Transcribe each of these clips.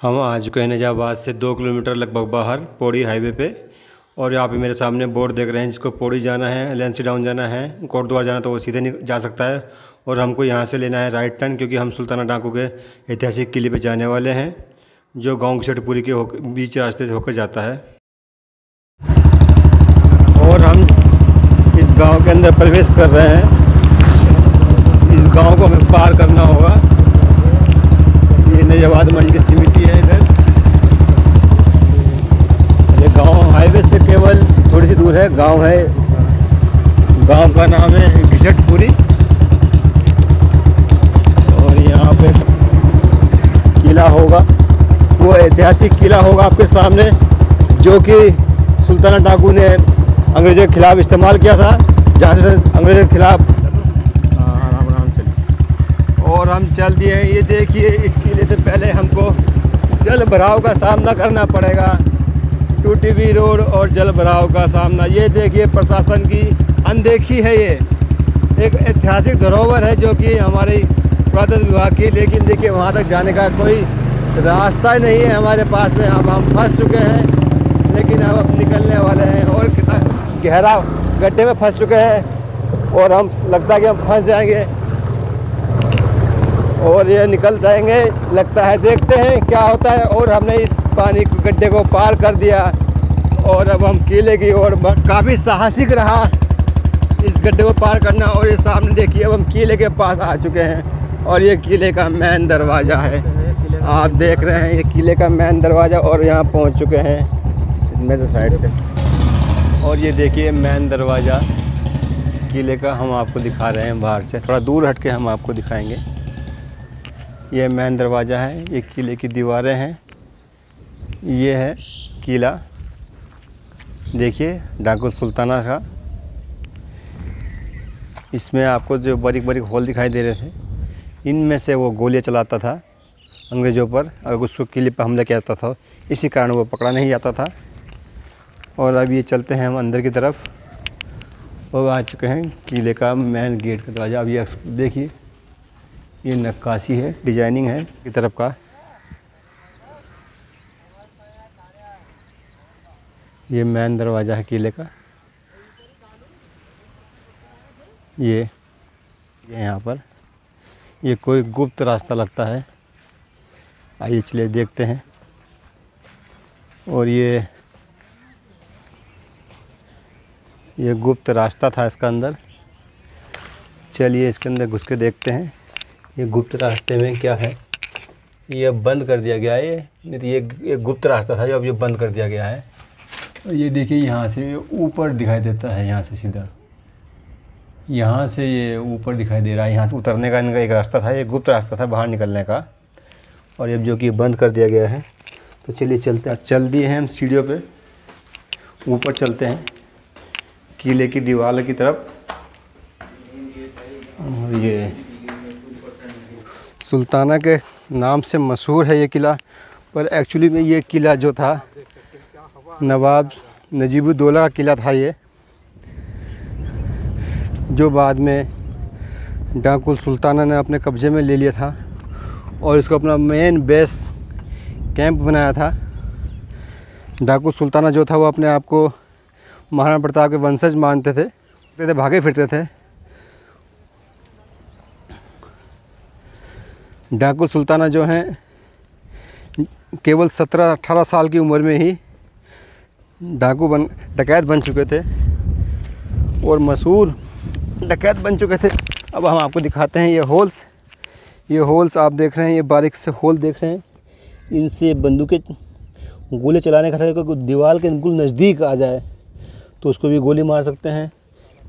हम आ चुके हैं निजाबाद से 2 किलोमीटर लगभग बाहर पौड़ी हाईवे पे। और यहाँ पे मेरे सामने बोर्ड देख रहे हैं, जिसको पौड़ी जाना है, लेंसी डाउन जाना है, कोटद्वार जाना तो वो सीधे नहीं जा सकता है। और हमको यहाँ से लेना है राइट टर्न, क्योंकि हम सुल्ताना डाकू के ऐतिहासिक किले पे जाने वाले हैं, जो गाँव की सटपुरी के बीच रास्ते से होकर जाता है। और हम इस गाँव के अंदर प्रवेश कर रहे हैं। इस गाँव को हमें पार करना होगा। ये निजाबाद मंडी समिति है। इधर ये गांव हाईवे से केवल थोड़ी सी दूर है। गांव है, गांव का नाम है घिसटपुरी। और यहाँ पे किला होगा, वो ऐतिहासिक किला होगा आपके सामने, जो कि सुल्ताना डाकू ने अंग्रेज़ों के खिलाफ इस्तेमाल किया था, जहाँ से अंग्रेज़ों के खिलाफ और हम चल दिए हैं। ये देखिए, इस किले से पहले हमको जल भराव का सामना करना पड़ेगा, टूटी हुई रोड और जल भराव का सामना। ये देखिए, प्रशासन की अनदेखी है। ये एक ऐतिहासिक धरोहर है जो कि हमारे पुरातत्व विभाग की, लेकिन देखिए वहाँ तक जाने का कोई रास्ता नहीं है हमारे पास में। अब हम फंस चुके हैं, लेकिन अब निकलने वाले हैं और गहरा गड्ढे में फंस चुके हैं और हम लगता है कि हम फंस जाएंगे और ये निकल जाएंगे लगता है। देखते हैं क्या होता है। और हमने इस पानी गड्ढे को पार कर दिया और अब हम किले की ओर काफ़ी साहसिक रहा इस गड्ढे को पार करना। और ये सामने देखिए, अब हम किले के पास आ चुके हैं और ये किले का मेन दरवाज़ा है। आप देख रहे हैं ये किले का मेन दरवाज़ा और यहाँ पहुँच चुके हैं मेरे साइड से। और ये देखिए मेन दरवाज़ा किले का हम आपको दिखा रहे हैं बाहर से। थोड़ा दूर हट के हम आपको दिखाएँगे। ये मेन दरवाज़ा है, ये किले की दीवारें हैं। ये है किला, देखिए डाकू सुल्ताना का। इसमें आपको जो बारीक बारीक होल दिखाई दे रहे थे, इनमें से वो गोलियां चलाता था अंग्रेज़ों पर। अगर उसको किले पर हमला किया जाता था, इसी कारण वो पकड़ा नहीं जाता था। और अब ये चलते हैं हम अंदर की तरफ और आ चुके हैं किले का मेन गेट का दरवाज़ा। अब ये देखिए, ये नक्काशी है, डिजाइनिंग है की तरफ का। ये मेन दरवाज़ा है किले का। ये यहाँ पर ये कोई गुप्त रास्ता लगता है। आइए चलिए देखते हैं। और ये गुप्त रास्ता था इसका अंदर। चलिए इसके अंदर घुस के देखते हैं ये गुप्त रास्ते में क्या है। ये अब बंद कर दिया गया है। ये गुप्त रास्ता था जो अब ये बंद कर दिया गया है। ये देखिए, यहाँ से ऊपर दिखाई देता है, यहाँ से सीधा यहाँ से ये ऊपर दिखाई दे रहा है। यहाँ से उतरने का इनका एक रास्ता था, ये गुप्त रास्ता था बाहर निकलने का। और अब जो कि बंद कर दिया गया है। तो चलिए चलते हैं। चल दिए हैं हम सीढ़ियों पे, ऊपर चलते हैं किले की दीवार की तरफ। और ये सुल्ताना के नाम से मशहूर है ये किला, पर एक्चुअली में ये किला जो था नवाब नजीबुद्दौला का किला था ये, जो बाद में डाकू सुल्ताना ने अपने कब्ज़े में ले लिया था और इसको अपना मेन बेस कैंप बनाया था। डाकू सुल्ताना जो था वो अपने आप को महाराणा प्रताप के वंशज मानते थे, भागे फिरते थे। डाकू सुल्ताना जो हैं केवल 17-18 साल की उम्र में ही डकैत बन चुके थे और मशहूर डकैत बन चुके थे। अब हम आपको दिखाते हैं ये होल्स आप देख रहे हैं, ये बारीक से होल देख रहे हैं। इनसे बंदूकें गोली चलाने का था, क्योंकि दीवार के बिल्कुल नज़दीक आ जाए तो उसको भी गोली मार सकते हैं।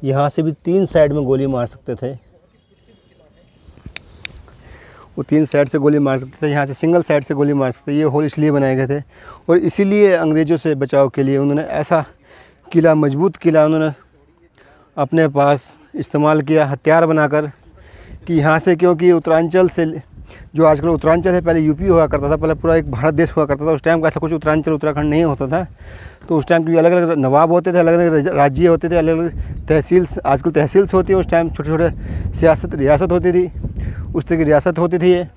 यहाँ से भी 3 साइड में गोली मार सकते थे, वो 3 साइड से गोली मार सकते थे। यहाँ से सिंगल साइड से गोली मार सकते थे। ये होल इसलिए बनाए गए थे और इसीलिए अंग्रेज़ों से बचाव के लिए उन्होंने ऐसा किला, मजबूत किला उन्होंने अपने पास इस्तेमाल किया हथियार बनाकर, कि यहाँ से, क्योंकि उत्तरांचल से जो आजकल उत्तरांचल है, पहले यूपी हुआ करता था, पहले पूरा एक भारत देश हुआ करता था। उस टाइम का ऐसा कुछ उत्तरांचल उत्तराखंड नहीं होता था। तो उस टाइम की अलग अलग नवाब होते थे, अलग अलग राज्य होते थे, अलग अलग तहसील, आजकल तहसील्स होती है, उस टाइम छोटे छोटे रियासत होती थी, उस तरह की रियासत होती थी ये।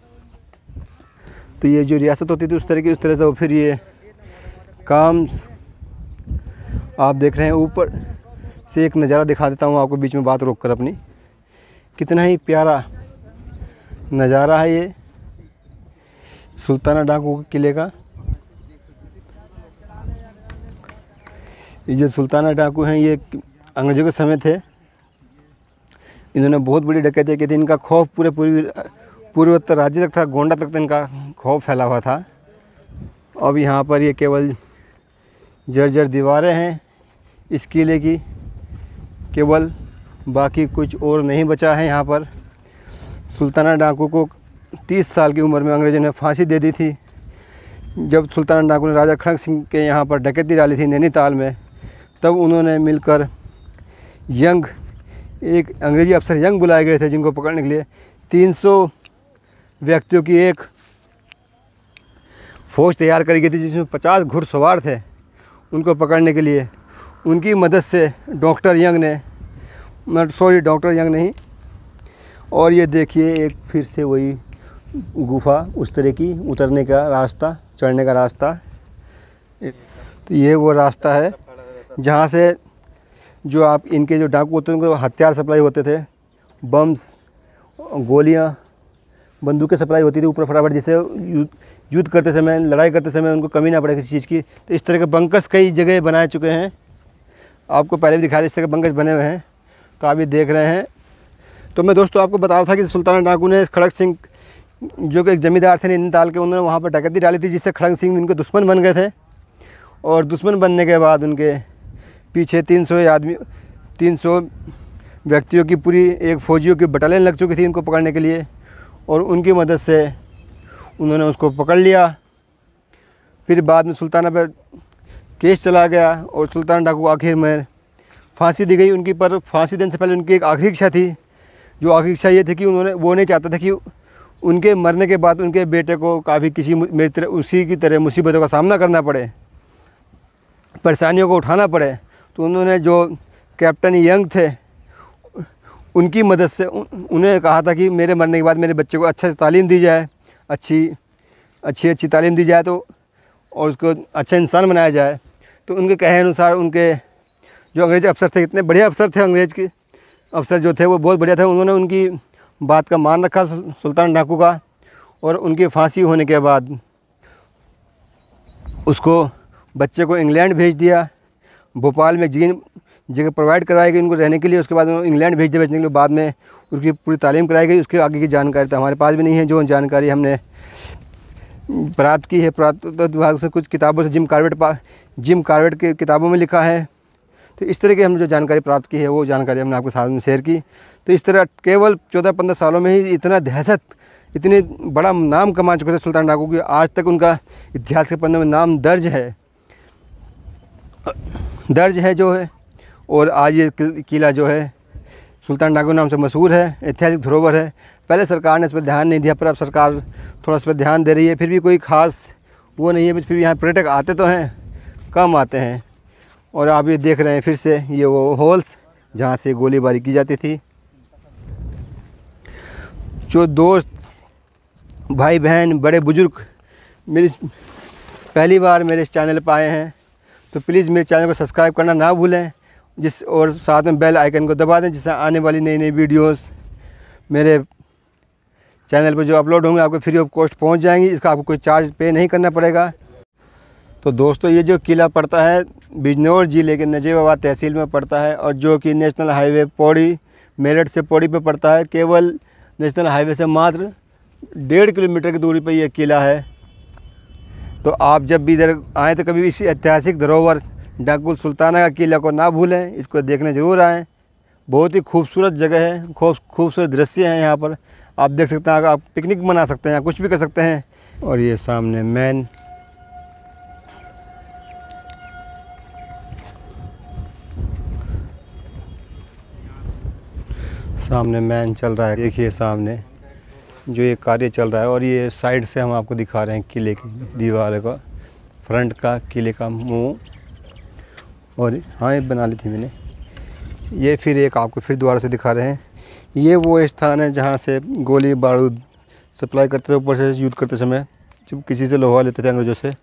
तो ये जो रियासत होती थी उस तरह से वो फिर ये काम आप देख रहे हैं। ऊपर से एक नज़ारा दिखा देता हूँ आपको बीच में बात रोक कर अपनी। कितना ही प्यारा नज़ारा है ये सुल्ताना डाकू किले का। ये जो सुल्ताना डाकू हैं ये अंग्रेज़ों के समय थे। इन्होंने बहुत बड़ी डकैती की थी। इनका खौफ पूरे पूर्वोत्तर राज्य तक था, गोंडा तक इनका खौफ फैला हुआ था। अब यहाँ पर ये केवल जर्जर दीवारें हैं इस किले की, केवल, बाकी कुछ और नहीं बचा है यहाँ पर। सुल्ताना डाकू को 30 साल की उम्र में अंग्रेज़ों ने फांसी दे दी थी। जब सुल्ताना डाकू ने राजा खड़क सिंह के यहाँ पर डकैती डाली थी नैनीताल में, तब उन्होंने मिलकर एक अंग्रेज़ी अफसर यंग बुलाए गए थे जिनको पकड़ने के लिए। 300 व्यक्तियों की एक फ़ौज तैयार करी गई थी जिसमें 50 घुड़सवार थे उनको पकड़ने के लिए। उनकी मदद से डॉक्टर यंग नहीं। और ये देखिए एक फिर से वही गुफा, उस तरह की उतरने का रास्ता, चढ़ने का रास्ता। तो ये वो रास्ता है जहाँ से जो आप इनके जो डाकू होते हैं उनको हथियार सप्लाई होते थे, बम्स, गोलियाँ, बंदूकें सप्लाई होती थी ऊपर फटाफट, जिससे युद्ध करते समय, लड़ाई करते समय उनको कमी ना पड़े किसी चीज़ की। तो इस तरह के बंकर्स कई जगह बनाए चुके हैं। आपको पहले भी दिखाया था इस तरह के बंकर्स बने हुए हैं, तो आप ये देख रहे हैं। तो मैं दोस्तों आपको बता रहा था कि सुल्ताना डाकू ने खड़क सिंह जो कि एक ज़मींदार थे नैनीताल के, उन्होंने वहाँ पर डकैती डाली थी जिससे खड़क सिंह उनके दुश्मन बन गए थे। और दुश्मन बनने के बाद उनके पीछे 300 व्यक्तियों की पूरी एक फ़ौजियों की बटालियन लग चुकी थी इनको पकड़ने के लिए। और उनकी मदद से उन्होंने उसको पकड़ लिया। फिर बाद में सुल्ताना पर केस चला गया और सुल्ताना डाकू को आखिर में फांसी दी गई उनकी। पर फांसी देने से पहले उनकी एक आखिरी इच्छा थी। जो आखिरी इच्छा ये थी कि वो नहीं चाहता था कि उनके मरने के बाद उनके बेटे को काफ़ी उसी की तरह मुसीबतों का सामना करना पड़े, परेशानियों को उठाना पड़े। तो उन्होंने जो कैप्टन यंग थे उनकी मदद से उन्हें कहा था कि मेरे मरने के बाद मेरे बच्चे को अच्छे से तालीम दी जाए, अच्छी तालीम दी जाए तो, और उसको अच्छा इंसान बनाया जाए। तो उनके कहे अनुसार उनके जो अंग्रेज़ अफसर थे, इतने बढ़िया अफसर थे, अंग्रेज़ के अफसर जो थे वो बहुत बढ़िया थे। उन्होंने उनकी बात का मान रखा सुल्तान डाकू का। और उनकी फांसी होने के बाद उसको बच्चे को इंग्लैंड भेज दिया। भोपाल में जगह प्रोवाइड करवाई गई उनको रहने के लिए। उसके बाद इंग्लैंड भेज दिया। भेजने के लिए बाद में उसकी पूरी तालीम कराई गई। उसके आगे की जानकारी तो हमारे पास भी नहीं है। जो जानकारी हमने प्राप्त की है पुरातत्व विभाग से, कुछ किताबों से, जिम कार्बेट की किताबों में लिखा है। तो इस तरह की हमने जो जानकारी प्राप्त की है वो जानकारी हमने आपके साथ में शेयर की। तो इस तरह केवल 14-15 सालों में ही इतनी बड़ा नाम कमा चुके थे सुल्तान डाकू की। आज तक उनका इतिहास के पन्नों में नाम दर्ज है जो है। और आज ये किला जो है सुल्तान डाकू नाम से मशहूर है, ऐतिहासिक धरोहर है। पहले सरकार ने इस पर ध्यान नहीं दिया, पर अब सरकार थोड़ा इस पर ध्यान दे रही है। फिर भी कोई ख़ास वो नहीं है, फिर भी यहाँ पर्यटक आते तो हैं, कम आते हैं। और आप ये देख रहे हैं फिर से ये वो होल्स जहाँ से गोलीबारी की जाती थी। जो दोस्त, भाई बहन, बड़े बुजुर्ग मेरी पहली बार मेरे इस चैनल पर आए हैं तो प्लीज़ मेरे चैनल को सब्सक्राइब करना ना भूलें, और साथ में बेल आइकन को दबा दें, जिससे आने वाली नई वीडियोस मेरे चैनल पर जो अपलोड होंगे आपको फ्री ऑफ कॉस्ट पहुंच जाएंगी। इसका आपको कोई चार्ज पे नहीं करना पड़ेगा। तो दोस्तों ये जो किला पड़ता है बिजनौर ज़िले के नजीबाबाद तहसील में पड़ता है, और जो कि नेशनल हाईवे पौड़ी, मेरठ से पौड़ी पे पड़ता है। केवल नेशनल हाईवे से मात्र 1.5 किलोमीटर की दूरी पर यह किला है। तो आप जब भी इधर आएँ तो कभी इस ऐतिहासिक धरोहर डाकू सुल्ताना का किला को ना भूलें, इसको देखने ज़रूर आएँ। बहुत ही खूबसूरत जगह है, खूबसूरत दृश्य हैं यहाँ पर। आप देख सकते हैं, आप पिकनिक मना सकते हैं, कुछ भी कर सकते हैं। और ये सामने मैन चल रहा है। देखिए सामने जो ये कार्य चल रहा है। और ये साइड से हम आपको दिखा रहे हैं किले की दीवार का, फ्रंट का किले का मुंह। और हाँ ये बना ली थी मैंने। ये फिर एक आपको फिर दोबारा से दिखा रहे हैं। ये वो स्थान है जहाँ से गोली बारूद सप्लाई करते थे ऊपर से युद्ध करते समय जब किसी से लोहा लेते थे अंग्रेज़ों से।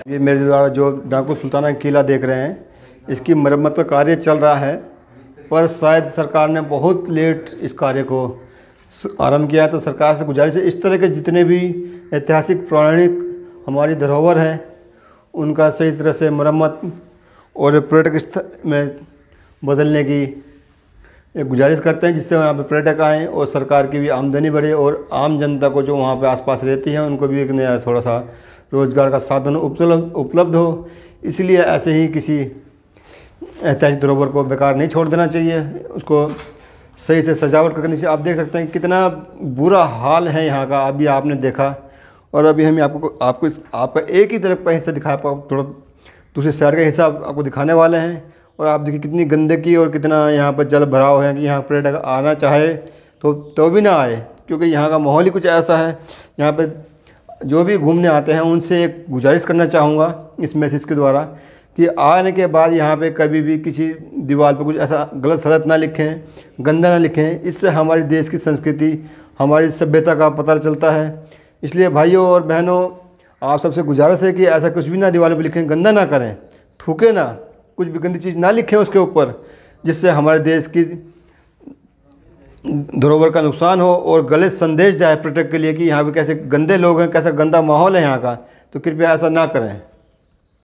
ये मेरे द्वारा जो डाकू सुल्ताना किला देख रहे हैं, इसकी मरम्मत का कार्य चल रहा है, पर शायद सरकार ने बहुत लेट इस कार्य को आरंभ किया है। तो सरकार से गुजारिश है, इस तरह के जितने भी ऐतिहासिक पौराणिक हमारी धरोहर हैं, उनका सही तरह से मरम्मत और पर्यटक स्थल में बदलने की एक गुजारिश करते हैं, जिससे वहाँ पे पर्यटक आएँ और सरकार की भी आमदनी बढ़े और आम जनता को जो वहाँ पे आसपास रहती है उनको भी एक नया थोड़ा सा रोज़गार का साधन उपलब्ध हो। इसलिए ऐसे ही किसी ऐतिहासिक धरोहर को बेकार नहीं छोड़ देना चाहिए, उसको सही से सजावट करनी चाहिए। आप देख सकते हैं कितना बुरा हाल है यहाँ का, अभी आपने देखा। और अभी हम आपका एक ही तरफ का हिस्सा दिखा, थोड़ा दूसरी साइड का हिस्सा आपको दिखाने वाले हैं। और आप देखिए कितनी गंदगी और कितना यहाँ पर जल भराव है कि यहाँ पर्यटक आना चाहे तो भी ना आए, क्योंकि यहाँ का माहौल ही कुछ ऐसा है। यहाँ पे जो भी घूमने आते हैं उनसे एक गुजारिश करना चाहूँगा इस मैसेज के द्वारा कि आने के बाद यहाँ पे कभी भी किसी दीवार पे कुछ ऐसा गलत सलत ना लिखें, गंदा ना लिखें। इससे हमारे देश की संस्कृति, हमारी सभ्यता का पता चलता है। इसलिए भाइयों और बहनों, आप सबसे गुजारिश है कि ऐसा कुछ भी ना दीवारों पे लिखें, गंदा ना करें, थूकें ना, कुछ भी गंदी चीज़ ना लिखें उसके ऊपर, जिससे हमारे देश की धरोहर का नुकसान हो और गलत संदेश जाए पर्यटक के लिए कि यहाँ पे कैसे गंदे लोग हैं, कैसा गंदा माहौल है यहाँ का। तो कृपया ऐसा ना करें।